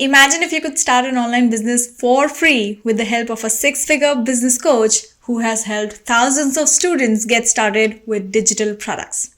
Imagine if you could start an online business for free with the help of a six-figure business coach who has helped thousands of students get started with digital products.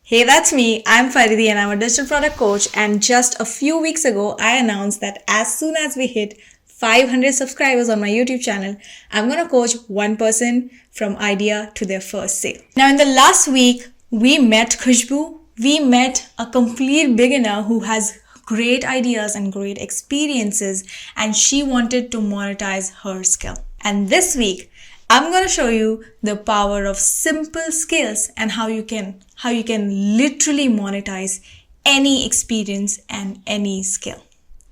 Hey, that's me. I'm Faridi and I'm a digital product coach. And just a few weeks ago, I announced that as soon as we hit 500 subscribers on my YouTube channel, I'm going to coach one person from idea to their first sale. Now, in the last week, we met Khushbu. We met a complete beginner who has great ideas and great experiences, and she wanted to monetize her skill. And this week, I'm going to show you the power of simple skills and how you can literally monetize any experience and any skill.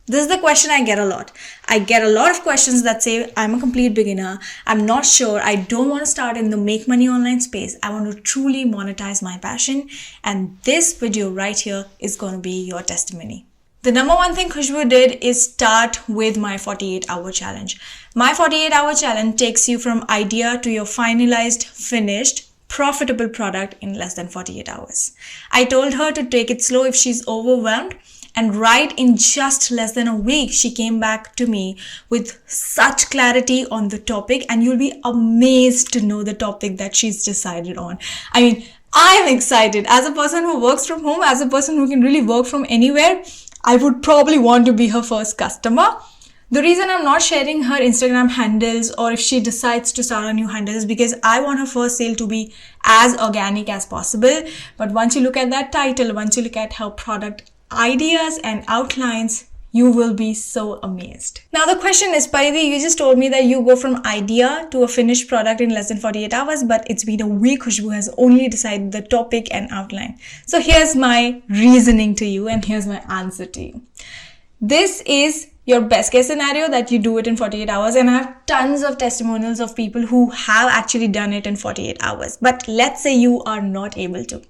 This is the question I get a lot. I get a lot of questions that say, I'm a complete beginner. I'm not sure. I don't want to start in the make money online space. I want to truly monetize my passion. And this video right here is going to be your testimony. The number one thing Khushbu did is start with my 48-hour challenge. My 48-hour challenge takes you from idea to your finalized, finished, profitable product in less than 48 hours. I told her to take it slow if she's overwhelmed. And right in just less than a week, she came back to me with such clarity on the topic, and you'll be amazed to know the topic that she's decided on. I mean, I'm excited. As a person who works from home, as a person who can really work from anywhere, I would probably want to be her first customer. The reason I'm not sharing her Instagram handles or if she decides to start a new handle is because I want her first sale to be as organic as possible. But once you look at that title, once you look at her product ideas and outlines, you will be so amazed. Now the question is, Paridi, you just told me that you go from idea to a finished product in less than 48 hours, but it's been a week. Khushbu has only decided the topic and outline. So here's my reasoning to you and here's my answer to you. This is your best case scenario that you do it in 48 hours, and I have tons of testimonials of people who have actually done it in 48 hours. But let's say you are not able to.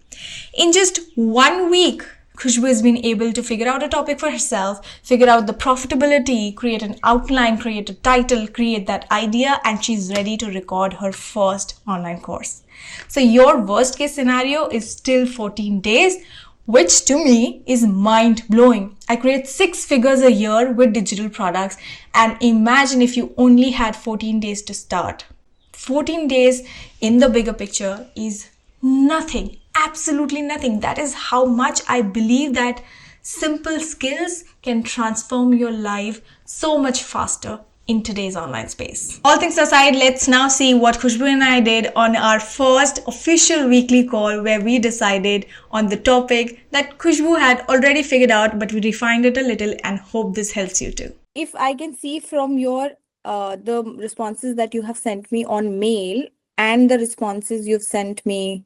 In just 1 week, Khushbu has been able to figure out a topic for herself, figure out the profitability, create an outline, create a title, create that idea, and she's ready to record her first online course. So your worst case scenario is still 14 days, which to me is mind-blowing. I create 6 figures a year with digital products, and imagine if you only had 14 days to start. 14 days in the bigger picture is nothing. Absolutely nothing. That is how much I believe that simple skills can transform your life so much faster in today's online space. All things aside, let's now see what Khushbu and I did on our first official weekly call, where we decided on the topic that Khushbu had already figured out, but we refined it a little and hope this helps you too. If I can see from your the responses that you have sent me on mail and the responses you've sent me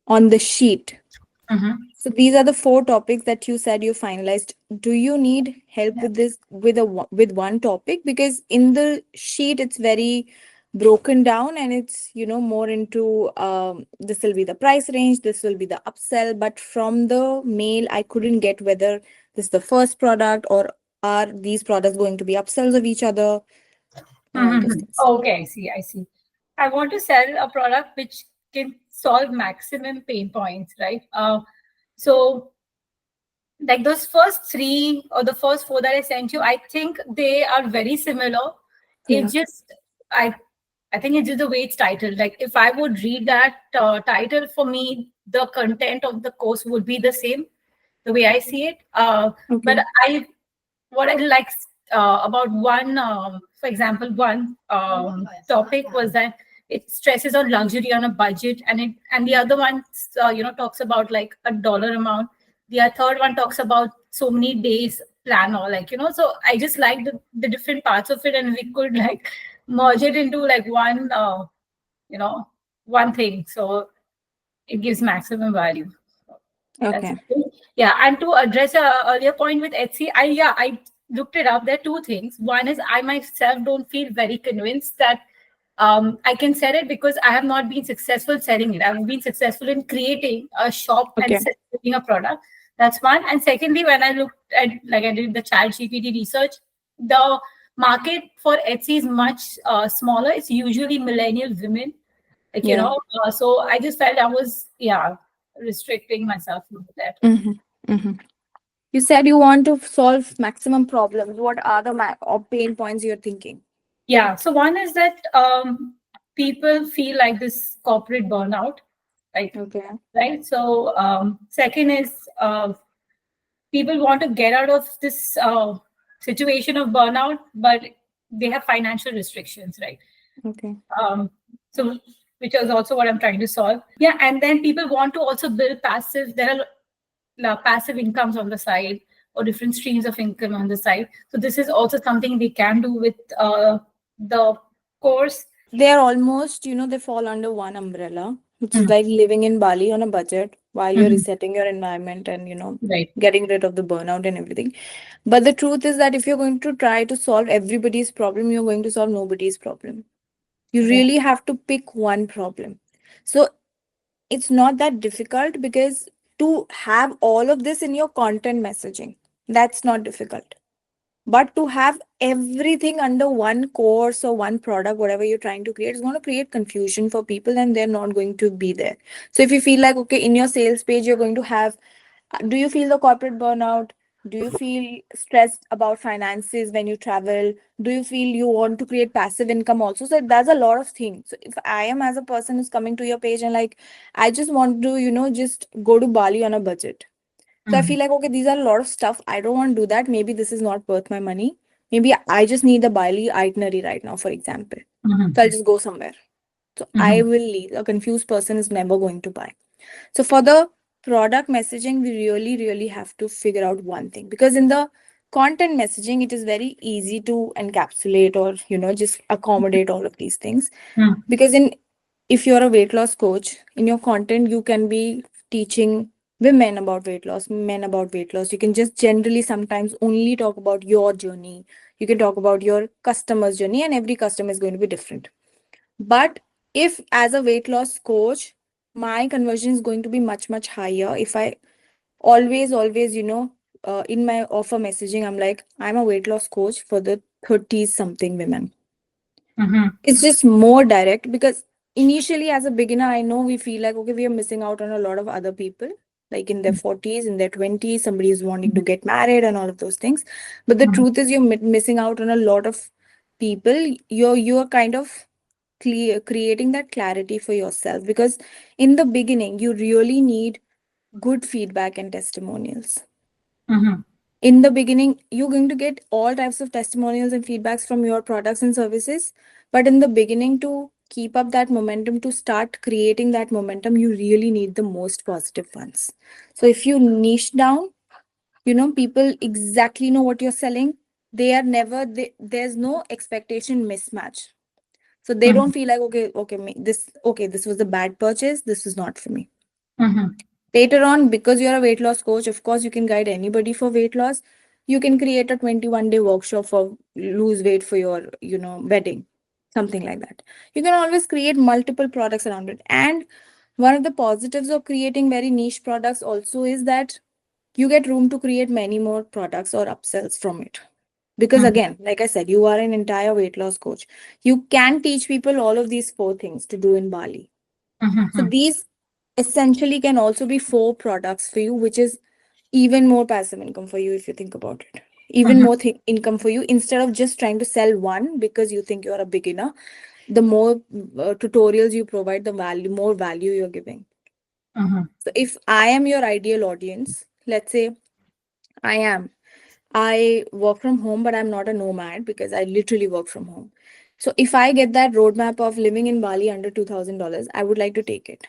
on the sheet. So these are the 4 topics that you said you finalized. Do you need help with this with one topic? Because in the sheet it's very broken down and it's more into this will be the price range, this will be the upsell. But from the mail I couldn't get whether this is the first product or are these products going to be upsells of each other. Okay, I see. I want to sell a product which can solve maximum pain points, right? So like those first 3 or the first 4 that I sent you, I think they are very similar. Yeah. It's just, I think it's just the way it's titled. Like if I would read that title, for me, the content of the course would be the same, the way I see it. But what I like about one, for example, one topic was that it stresses on luxury on a budget, and the other one, talks about like a dollar amount. The third one talks about so many days plan, or So I just like the different parts of it, and we could like merge it into like one, one thing. So it gives maximum value. Okay. Yeah, and to address a earlier point with Etsy, I looked it up. There are 2 things. One is I myself don't feel very convinced that I can sell it because I have not been successful selling it. I've been successful in creating a shop and selling a product. That's one. And secondly, when I looked at, like I did the ChatGPT research, the market for Etsy is much smaller. It's usually millennial women, so I just felt I was, restricting myself with that. You said you want to solve maximum problems. What are the or pain points you're thinking? Yeah. So one is that people feel like this corporate burnout, right? Okay. Right. So second is people want to get out of this situation of burnout, but they have financial restrictions, right? Okay. So which is also what I'm trying to solve. Yeah, and then people want to also build passive. There are passive incomes on the side or different streams of income on the side. So this is also something we can do with the course. They're almost, they fall under one umbrella, which is Mm. like living in Bali on a budget while you're Mhm. resetting your environment and, Right. getting rid of the burnout and everything. But the truth is that if you're going to try to solve everybody's problem, you're going to solve nobody's problem. You Yeah. really have to pick one problem. So it's not that difficult, because to have all of this in your content messaging, that's not difficult. But to have everything under one course or one product, whatever you're trying to create, is going to create confusion for people and they're not going to be there. So if you feel like, okay, in your sales page, you're going to have, do you feel the corporate burnout? Do you feel stressed about finances when you travel? Do you feel you want to create passive income also? So there's a lot of things. So if I am as a person who's coming to your page and like, I just want to, just go to Bali on a budget. So I feel like, okay, these are a lot of stuff. I don't want to do that. Maybe this is not worth my money. Maybe I just need the Bali itinerary right now, for example. Mhm. So I'll just go somewhere. So I Mhm. will leave. A confused person is never going to buy. So for the product messaging, we really, really have to figure out one thing, because in the content messaging, it is very easy to encapsulate or, just accommodate all of these things. Mhm. Because if you're a weight loss coach, in your content, you can be teaching women about weight loss, men about weight loss. You can just generally sometimes only talk about your journey. You can talk about your customer's journey, and every customer is going to be different. But if as a weight loss coach, my conversion is going to be much, much higher if I always, in my offer messaging, I'm like, I'm a weight loss coach for the 30s something women. Mhm. It's just more direct, because initially as a beginner, I know we feel like, okay, we are missing out on a lot of other people, like in their 40s, in their 20s, somebody is wanting to get married and all of those things. But the Mhm. truth is, you're missing out on a lot of people. You're kind of creating that clarity for yourself, because in the beginning, you really need good feedback and testimonials. Mhm. In the beginning, you're going to get all types of testimonials and feedbacks from your products and services. But in the beginning, to keep up that momentum, to start creating that momentum, you really need the most positive ones. So if you niche down, people exactly know what you're selling. They are never, there's no expectation mismatch. So they Mhm. don't feel like, okay, this was a bad purchase. This is not for me. Mhm. Later on, because you're a weight loss coach, of course, you can guide anybody for weight loss. You can create a 21-day workshop for lose weight for your, wedding, something like that. You can always create multiple products around it. And one of the positives of creating very niche products also is that you get room to create many more products or upsells from it. Because Mhm. again, like I said, you are an entire weight loss coach. You can teach people all of these four things to do in Bali. So Mhm. these essentially can also be four products for you, which is even more passive income for you if you think about it. Even Mhm. more income for you, instead of just trying to sell one because you think you're a beginner. The more tutorials you provide, the more value you're giving. Mhm. So if I am your ideal audience, let's say I am, I work from home, but I'm not a nomad because I literally work from home. So if I get that roadmap of living in Bali under $2,000, I would like to take it.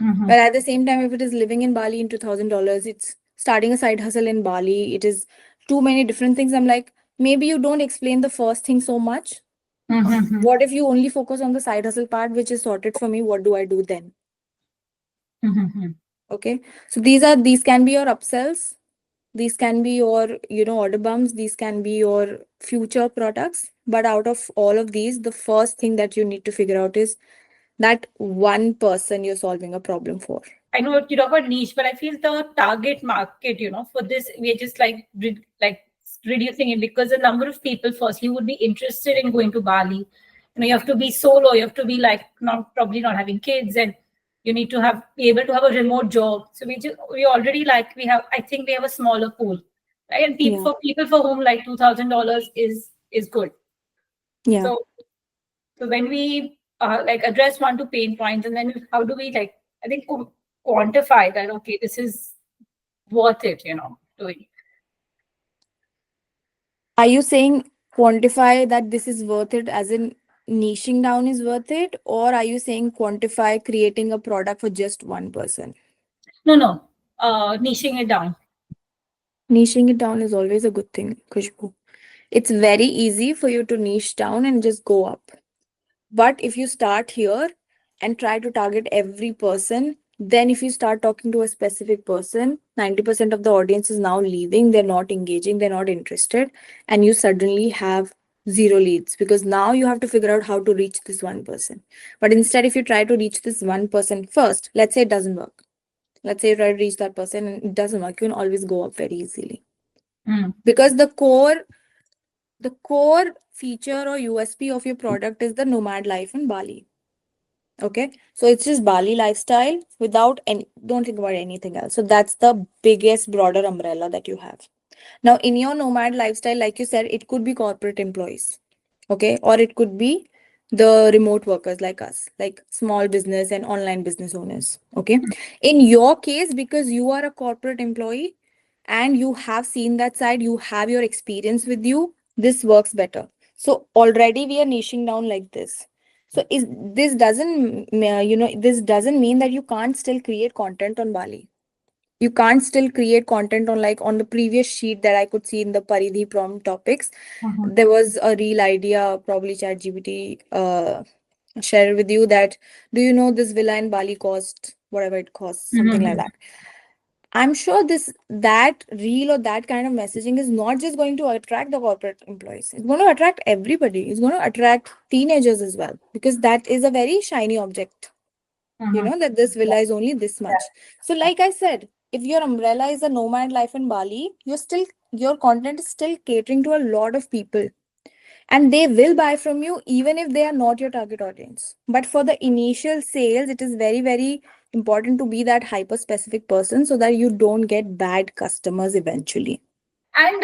Mhm. But at the same time, if it is living in Bali in $2,000, it's starting a side hustle in Bali. It is too many different things. I'm like, maybe you don't explain the first thing so much. Mhm. What if you only focus on the side hustle part, which is sorted for me? What do I do then? Mhm. Okay. So these can be your upsells. These can be your, order bumps. These can be your future products. But out of all of these, the first thing that you need to figure out is that one person you're solving a problem for. I know you talk about niche, but I feel the target market, for this, we're just like reducing it because the number of people firstly would be interested in going to Bali. You have to be solo, you have to be like not probably not having kids, and You need to have be able to have a remote job. So we already like we have. I think we have a smaller pool, right? And Yeah. for people for whom like $2,000 is good. Yeah. So when we like address one to pain points, and then how do we like I think quantify that? Okay, this is worth it. Doing. Are you saying quantify that this is worth it, as in niching down is worth it? Or are you saying quantify creating a product for just one person? No. Niching it down. Niching it down is always a good thing, Khushbu. It's very easy for you to niche down and just go up. But if you start here and try to target every person, then if you start talking to a specific person, 90% of the audience is now leaving, they're not engaging, they're not interested, and you suddenly have zero leads because now you have to figure out how to reach this one person. But instead, if you try to reach this one person first, let's say it doesn't work. Let's say you try to reach that person and it doesn't work, you can always go up very easily. Because the core feature or USP of your product is the nomad life in Bali. Okay, so it's just Bali lifestyle without any, don't think about anything else. So that's the biggest, broader umbrella that you have. Now, in your nomad lifestyle, like you said, it could be corporate employees, okay, or it could be the remote workers like us, like small business and online business owners, okay. In your case, because you are a corporate employee and you have seen that side, you have your experience with you, this works better. So already we are niching down like this. So is this doesn't this doesn't mean that you can't still create content on Bali. You can't still create content on, like, on the previous sheet that I could see in the Paridhi prompt topics. There was a real idea, probably ChatGPT shared with you, that do you know this villa in Bali cost whatever it costs, something like that. I'm sure that reel or that kind of messaging is not just going to attract the corporate employees. It's going to attract everybody. It's going to attract teenagers as well, because that is a very shiny object. That this villa is only this much. So, like I said, if your umbrella is a nomad life in Bali, your content is still catering to a lot of people, and they will buy from you even if they are not your target audience. But for the initial sales, it is very, very important to be that hyper specific person so that you don't get bad customers eventually. And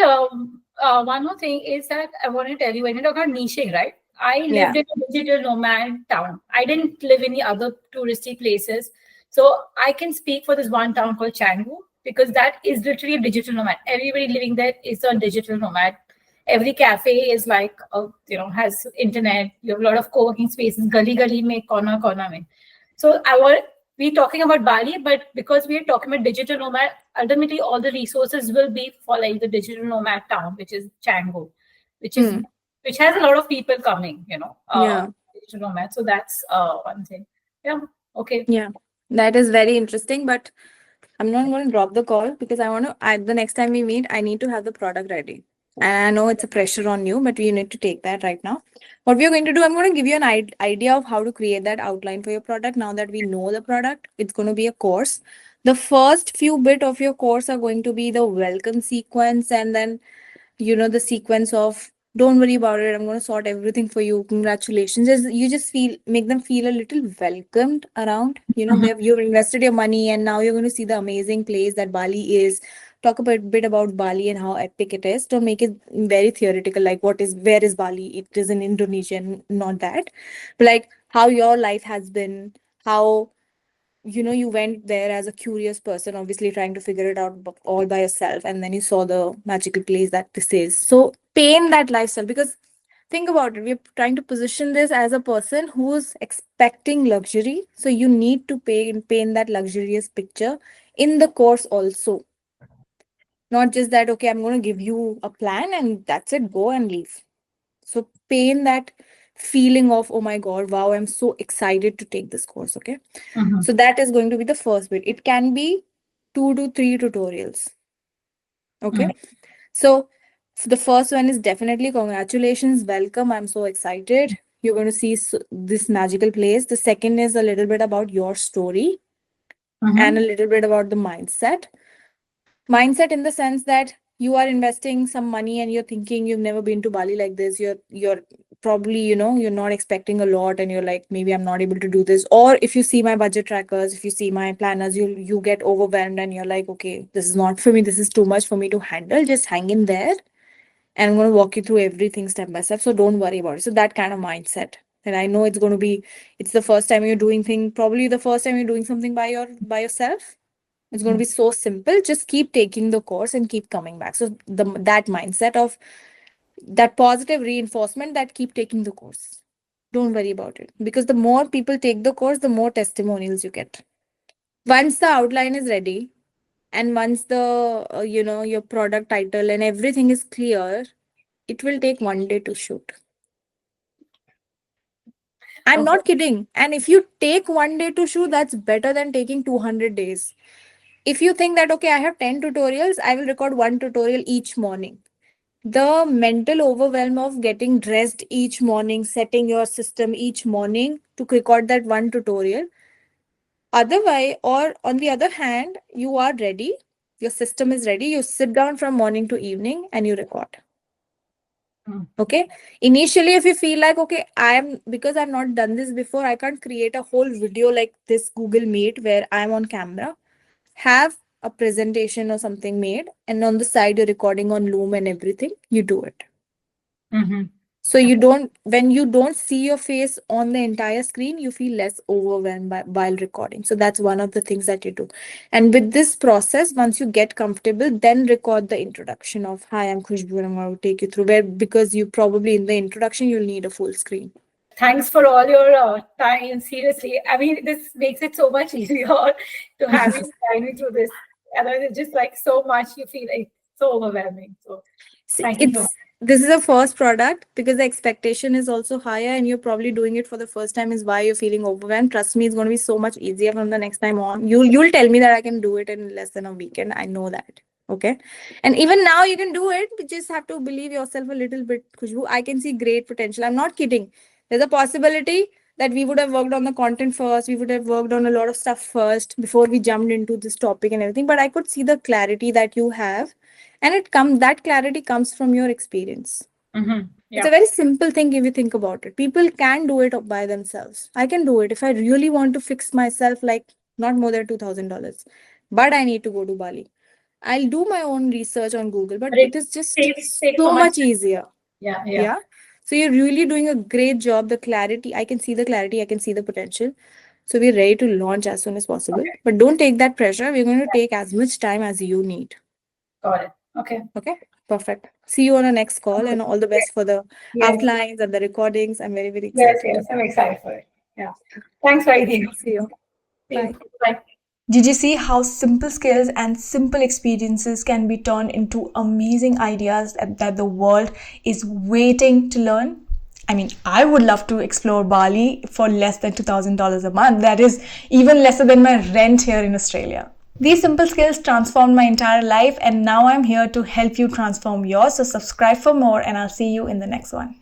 one more thing is that I want to tell you when you talk about niching, right? I Yeah. lived in a digital nomad town. I didn't live in the other touristy places. So I can speak for this one town called Canggu because that is literally a digital nomad. Everybody living there is a digital nomad. Every cafe is like, has internet. You have a lot of co-working spaces. Gully gully mein, corner mein. So we're talking about Bali, but because we're talking about digital nomad, ultimately all the resources will be for like the digital nomad town, which is Canggu, which is Hmm. which has a lot of people coming, Yeah. digital nomad. So that's one thing. Yeah. Okay. Yeah. That is very interesting, but I'm not going to drop the call because the next time we meet, I need to have the product ready. And I know it's a pressure on you, but you need to take that right now. What we are going to do, I'm going to give you an idea of how to create that outline for your product. Now that we know the product, it's going to be a course. The first few bit of your course are going to be the welcome sequence, and then the sequence of don't worry about it, I'm going to sort everything for you, congratulations. You just make them feel a little welcomed around. You've invested your money and now you're going to see the amazing place that Bali is. Talk a bit about Bali and how epic it is. Don't make it very theoretical, like where is Bali, it is in Indonesia, not that. But like how your life has been, how you went there as a curious person, obviously trying to figure it out all by yourself, and then you saw the magical place that this is. So paint that lifestyle, because think about it, we're trying to position this as a person who's expecting luxury, so you need to paint that luxurious picture in the course also. Not just that, okay, I'm going to give you a plan and that's it, go and leave. So paint that feeling of, oh my God, wow, I'm so excited to take this course. Okay. So that is going to be the first bit. It can be 2 to 3 tutorials. Okay. So the first one is definitely congratulations, welcome. I'm so excited. You're going to see this magical place. The second is a little bit about your story and a little bit about the mindset. Mindset in the sense that you are investing some money and you're thinking you've never been to Bali like this. You're probably, you're not expecting a lot and you're like, maybe I'm not able to do this. Or if you see my budget trackers, if you see my planners, you get overwhelmed and you're like, okay, this is not for me, this is too much for me to handle. Just hang in there, and I'm going to walk you through everything step by step. So don't worry about it. So that kind of mindset. And I know it's the first time you're doing probably the first time you're doing something by yourself. It's going to be so simple. Just keep taking the course and keep coming back. So that mindset of that positive reinforcement, that keep taking the course. Don't worry about it, because the more people take the course, the more testimonials you get. Once the outline is ready, and once the your product title and everything is clear, it will take 1 day to shoot. I'm not kidding. And if you take 1 day to shoot, that's better than taking 200 days. If you think that, okay, I have 10 tutorials, I will record one tutorial each morning. The mental overwhelm of getting dressed each morning, setting your system each morning to record that one tutorial. Otherwise, or on the other hand, you are ready, your system is ready, you sit down from morning to evening and you record. Okay. Initially, if you feel like, okay, because I've not done this before, I can't create a whole video like this Google Meet where I'm on camera. Have a presentation or something made, and on the side you're recording on Loom and everything, you do it. So when you don't see your face on the entire screen, you feel less overwhelmed while recording. So that's one of the things that you do. And with this process, once you get comfortable, then record the introduction of, hi, I'm Khushbu and I'm going to take you through, because you probably in the introduction, you'll need a full screen. Thanks for all your time. Seriously, I mean, this makes it so much easier to have you guide me through this. Otherwise, it's just like so much, you feel like so overwhelming. So thank you so much. This is a first product, because the expectation is also higher and you're probably doing it for the first time, is why you're feeling overwhelmed. Trust me, it's going to be so much easier from the next time on. You'll tell me that I can do it in less than a weekend. I know that. Okay. And even now you can do it. You just have to believe yourself a little bit. Khushbu, I can see great potential. I'm not kidding. There's a possibility that we would have worked on the content first. We would have worked on a lot of stuff first before we jumped into this topic and everything. But I could see the clarity that you have. And that clarity comes from your experience. Yeah. It's a very simple thing if you think about it. People can do it by themselves. I can do it if I really want to fix myself, like not more than $2,000. But I need to go to Bali. I'll do my own research on Google, but it is just so much easier. Yeah. So you're really doing a great job. The clarity, I can see the clarity, I can see the potential. So we're ready to launch as soon as possible. Okay. But don't take that pressure. We're going to take as much time as you need. Got it. Okay. Perfect. See you on the next call, and all the best for the outlines and the recordings. I'm very, very excited. Yes, I'm excited for it. Yeah. Thanks, Vaidhi. See you. Bye. Bye. Did you see how simple skills and simple experiences can be turned into amazing ideas that the world is waiting to learn? I mean, I would love to explore Bali for less than $2,000 a month. That is even lesser than my rent here in Australia. These simple skills transformed my entire life, and now I'm here to help you transform yours. So subscribe for more, and I'll see you in the next one.